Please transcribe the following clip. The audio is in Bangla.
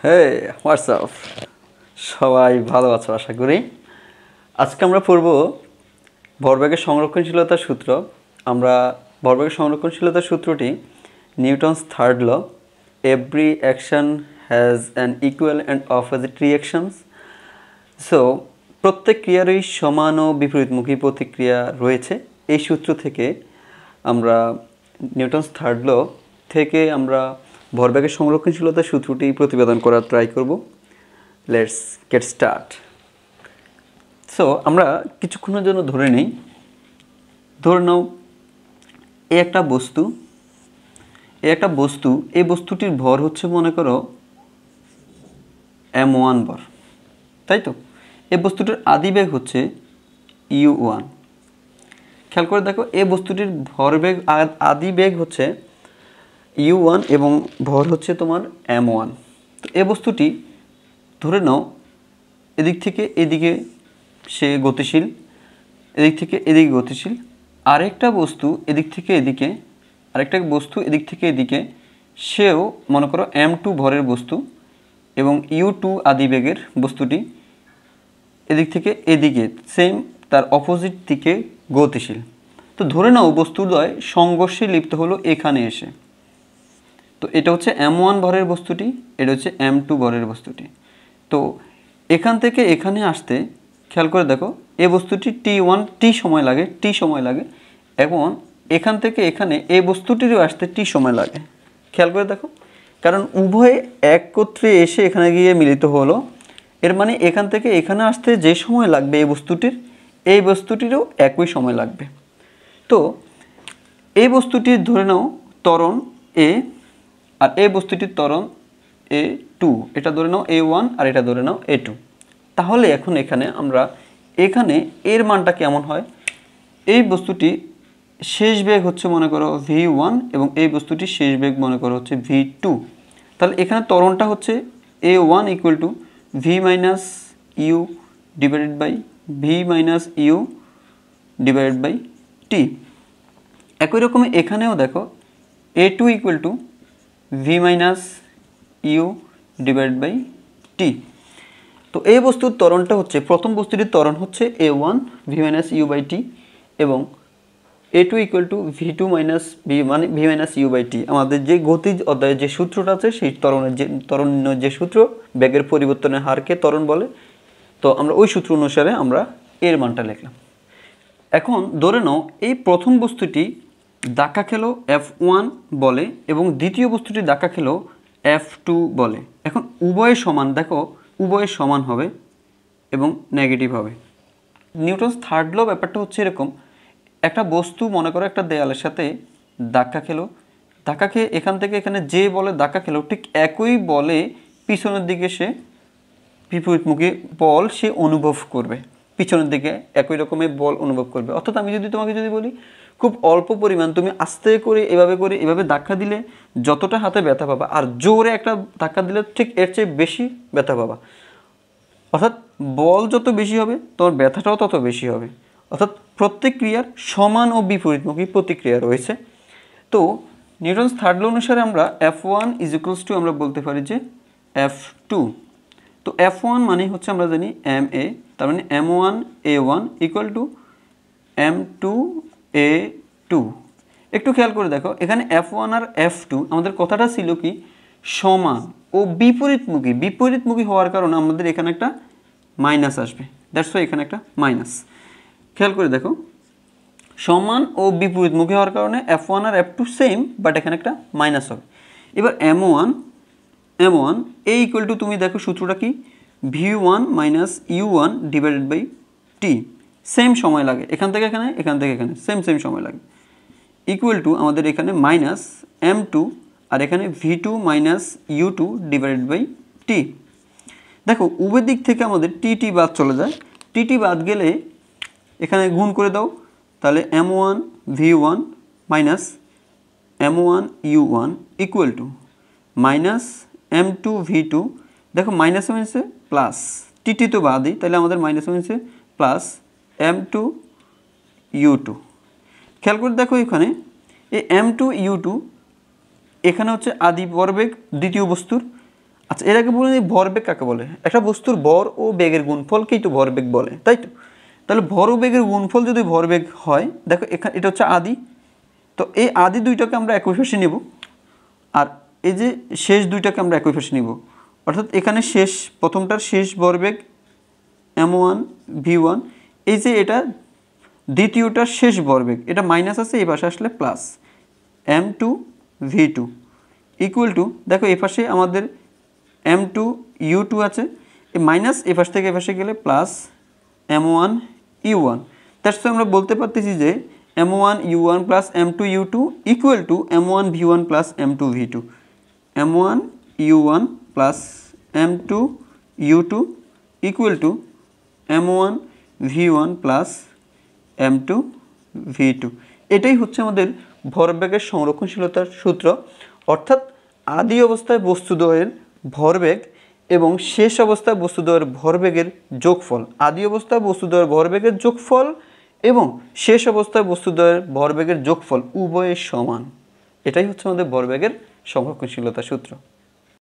হে হোয়াটসঅ্যাপ, সবাই ভালো আছো আশা করি। আজকে আমরা পড়ব ভরবেগের সংরক্ষণশীলতার সূত্র। আমরা ভরবেগের সংরক্ষণশীলতার সূত্রটি Newton's third law, every action has an equal and opposite reactions. So প্রত্যেক ক্রিয়ারই সমান ও বিপরীতমুখী প্রতিক্রিয়া রয়েছে। এই সূত্র থেকে আমরা নিউটনস থার্ড ল থেকে আমরা ভরবেগের সংরক্ষণশীলতার সূত্রটি প্রতিপাদন করার ট্রাই করব। Let's get start. সো আমরা কিছুক্ষণের জন্য ধরে নাও এই একটা বস্তু, এই বস্তুটির ভর হচ্ছে মনে করো m1 ভর, তাই তো। এই বস্তুটির আদিবেগ হচ্ছে u1। খেয়াল করে দেখো, এই বস্তুটির ভরবেগ আদিবেগ হচ্ছে u1 এবং ভর হচ্ছে তোমার m1। তো এই বস্তুটি ধরে নাও এদিক থেকে এদিকে সে গতিশীল, এদিক থেকে এদিকে গতিশীল। আরেকটা বস্তু এদিক থেকে এদিকে সেও মনে করো m2 ভরের বস্তু এবং u2 আদিবেগের বস্তুটি এদিক থেকে এদিকে সেম তার অপোজিট দিকে গতিশীল। তো ধরে নাও বস্তুদ্বয় সংঘর্ষে লিপ্ত হলো এখানে এসে। তো এটা হচ্ছে m1 ভরের বস্তুটি, এটা হচ্ছে m2 ভরের বস্তুটি। তো এখান থেকে এখানে আসতে খেয়াল করে দেখো, এই বস্তুটি t সময় লাগে এবং এখান থেকে এখানে এই বস্তুটিরও আসতে t সময় লাগে। খেয়াল করে দেখো, কারণ উভয়ে একত্রে এসে এখানে গিয়ে মিলিত হলো। এর মানে এখান থেকে এখানে আসতে যে সময় লাগবে এই বস্তুটিরও একই সময় লাগবে। তো এই বস্তুটির ধরে নাও ত্বরণ a আর এই বস্তুটির ত্বরণ a2, এটা ধরে নাও a1 আর এটা ধরে নাও a2। তাহলে এখন এখানে এর মানটা কেমন হয়? এই বস্তুটি শেষ বেগ হচ্ছে মনে করো v1 এবং এই বস্তুটির শেষ বেগ মনে করো হচ্ছে v2। তাহলে এখানে ত্বরণটা হচ্ছে a1 equal to v minus u divided by t। একই রকমই এখানেও দেখো a2 equal to v minus u divided by t। তো এই বস্তুর ত্বরণটা হচ্ছে, প্রথম বস্তুটির ত্বরণ হচ্ছে a1 v minus u by t এবং a2 equal to v2 minus v minus u by t. আমাদের যে গতিজ অধ্যায়ে যে সূত্রটা আছে সেই ত্বরণ যে সূত্র, বেগের পরিবর্তনের হারকে ত্বরণ বলে। তো আমরা ওই সূত্র অনুসারে আমরা এর মানটা লিখলাম। এখন ধরে নাও এই প্রথম বস্তুটি ধাক্কা খেলো f1 বলে এবং দ্বিতীয় বস্তুটি ধাক্কা খেলো f2 বলে। এখন উভয় সমান, দেখো উভয় সমান হবে এবং নেগেটিভ হবে। নিউটনস থার্ড ল ব্যাপারটা হচ্ছে এরকম, একটা বস্তু মনে করো একটা দেয়ালের সাথে ধাক্কা খেয়ে এখান থেকে এখানে যে বলে ধাক্কা খেলো ঠিক একই বলে পিছনের দিকে সে বিপরীতমুখী বল সে অনুভব করবে, পিছনের দিকে একই রকমের বল অনুভব করবে। অর্থাৎ আমি যদি তোমাকে বলি খুব অল্প পরিমাণ তুমি আস্তে করে এভাবে ধাক্কা দিলে যতটা হাতে ব্যথা পাবা, আর জোরে একটা ধাক্কা দিলে ঠিক এর চেয়ে বেশি ব্যথা পাবা। অর্থাৎ বল যত বেশি হবে তোমার ব্যথাটাও তত বেশি হবে। অর্থাৎ প্রত্যেক ক্রিয়ার সমান ও বিপরীতমুখী প্রতিক্রিয়া রয়েছে। তো নিউটনস থার্ড ল অনুসারে আমরা f1 ইজ ইকুয়ালস টু আমরা বলতে পারি যে f2। তো f1 মানে হচ্ছে আমরা জানি ma, তার মানে m1 a1 equal two m2 a2। একটু খেয়াল করে দেখো, এখানে f1 আর f2 আমাদের কথাটা ছিল কি সমান ও বিপরীতমুখী হওয়ার কারণে আমাদের এখানে একটা মাইনাস আসবে। দ্যাটস ওয়াই এখানে একটা মাইনাস। খেয়াল করে দেখো, সমান ও বিপরীতমুখী হওয়ার কারণে f1 R f2 same, but এখানে একটা মাইনাস হবে। এবার m1 a ইকুয়াল টু, তুমি দেখো সূত্রটা কি v1 minus u1 divided by t। Same সময় লাগে এখান থেকে এখানে সেম সময় লাগে। ইকুয়াল টু আমাদের এখানে মাইনাস m2 আর এখানে v2 minus u2 divided by t। দেখো উভয় দিক থেকে আমাদের টি বাদ চলে যায়, টি বাদ গেলে এখানে গুণ করে দাও, তাহলে m1 v1 minus m1 u1 equal to minus m2 v2। দেখো মাইনাস হয়েছে প্লাস, টি তো বাদই, তাহলে আমাদের মাইনাস হয়েছে প্লাস m2 u2। খেয়াল করে দেখো এখানে এই m2 u2 এখানে হচ্ছে আদি ভরবেগ দ্বিতীয় বস্তুর, আচ্ছা, এর আগে বলুন এই ভরবেগ কাকে বলে? একটা বস্তুর ভর ও বেগের গুণফলকেই তো ভরবেগ বলে, তাই তো? তাহলে ভর ও বেগের গুণফল যদি ভরবেগ হয়, দেখো এখানে এটা হচ্ছে আদি, তো এই আদি দুইটাকে আমরা একই পাশে নেব, আর এই যে শেষ দুইটাকে আমরা একই পাশে নিব। অর্থাৎ এখানে শেষ, প্রথমটার শেষ ভরবেগ m1 v1, এই যে এটা দ্বিতীয়টার শেষ ভরবেগ, এটা মাইনাস আছে, এই পাশে আসলে plus m2 v2 equal to, দেখো এই পাশে আমাদের m2 u2 আছে, এই মাইনাস এই পাশ থেকে এই পাশে গেলে প্লাস m1 u1। তার সাথে আমরা বলতে পারতেছি যে m1 u1 plus m2 u2 equal to m1 v1 plus m2 v2, m1 u1 plus m2 u2 equal to m1 v1 plus m2 v2। এটাই হচ্ছে আমাদের ভরবেগের সংরক্ষণশীলতার সূত্র। অর্থাৎ আদি অবস্থায় বস্তুদ্বয়ের ভরবেগ এবং শেষ অবস্থায় বস্তুদ্বয়ের ভরবেগের যোগফল, আদি অবস্থায় বস্তুদ্বয়ের ভরবেগের যোগফল এবং শেষ অবস্থায় বস্তুদ্বয়ের ভরবেগের যোগফল উভয়ের সমান। এটাই হচ্ছে আমাদের ভরবেগের সংরক্ষণশীলতার সূত্র।